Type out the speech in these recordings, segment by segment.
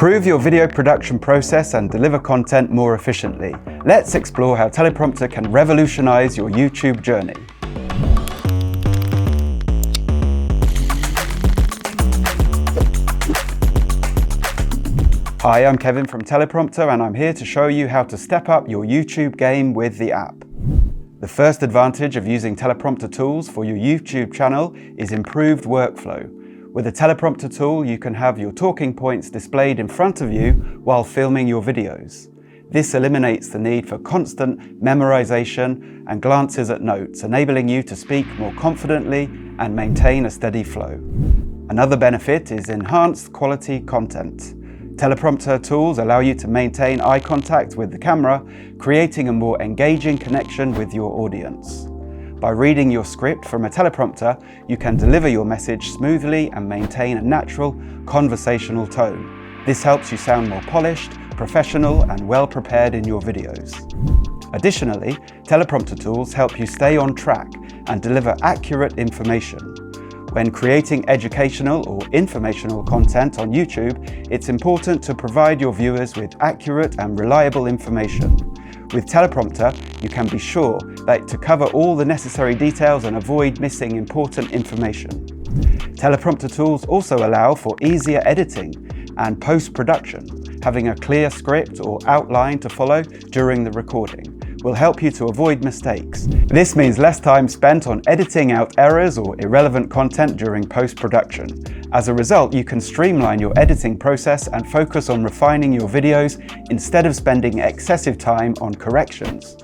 Improve your video production process and deliver content more efficiently. Let's explore how Teleprompter can revolutionize your YouTube journey. Hi, I'm Kevin from Teleprompter, and I'm here to show you how to step up your YouTube game with the app. The first advantage of using Teleprompter tools for your YouTube channel is improved workflow. With a Teleprompter tool, you can have your talking points displayed in front of you while filming your videos. This eliminates the need for constant memorization and glances at notes, enabling you to speak more confidently and maintain a steady flow. Another benefit is enhanced quality content. Teleprompter tools allow you to maintain eye contact with the camera, creating a more engaging connection with your audience. By reading your script from a teleprompter, you can deliver your message smoothly and maintain a natural, conversational tone. This helps you sound more polished, professional, and well prepared in your videos. Additionally, teleprompter tools help you stay on track and deliver accurate information. When creating educational or informational content on YouTube, it's important to provide your viewers with accurate and reliable information. With Teleprompter, you can be sure to cover all the necessary details and avoid missing important information. Teleprompter tools also allow for easier editing and post-production. Having a clear script or outline to follow during the recording will help you to avoid mistakes. This means less time spent on editing out errors or irrelevant content during post-production. As a result, you can streamline your editing process and focus on refining your videos instead of spending excessive time on corrections.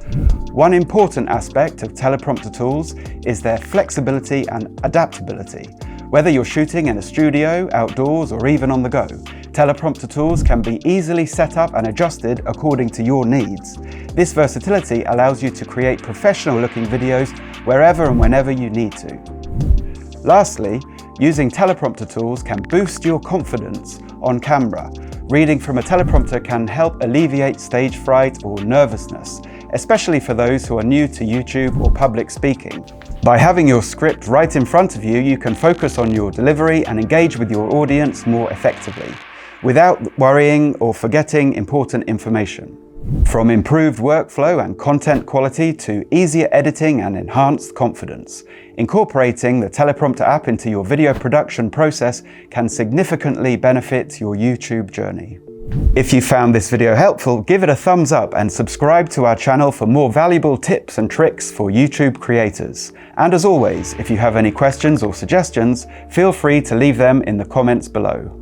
One important aspect of teleprompter tools is their flexibility and adaptability. Whether you're shooting in a studio, outdoors, or even on the go, teleprompter tools can be easily set up and adjusted according to your needs. This versatility allows you to create professional-looking videos wherever and whenever you need to. Lastly, using teleprompter tools can boost your confidence on camera. Reading from a teleprompter can help alleviate stage fright or nervousness, especially for those who are new to YouTube or public speaking. By having your script right in front of you, you can focus on your delivery and engage with your audience more effectively, without worrying or forgetting important information. From improved workflow and content quality to easier editing and enhanced confidence, incorporating the Teleprompter app into your video production process can significantly benefit your YouTube journey. If you found this video helpful, give it a thumbs up and subscribe to our channel for more valuable tips and tricks for YouTube creators. And as always, if you have any questions or suggestions, feel free to leave them in the comments below.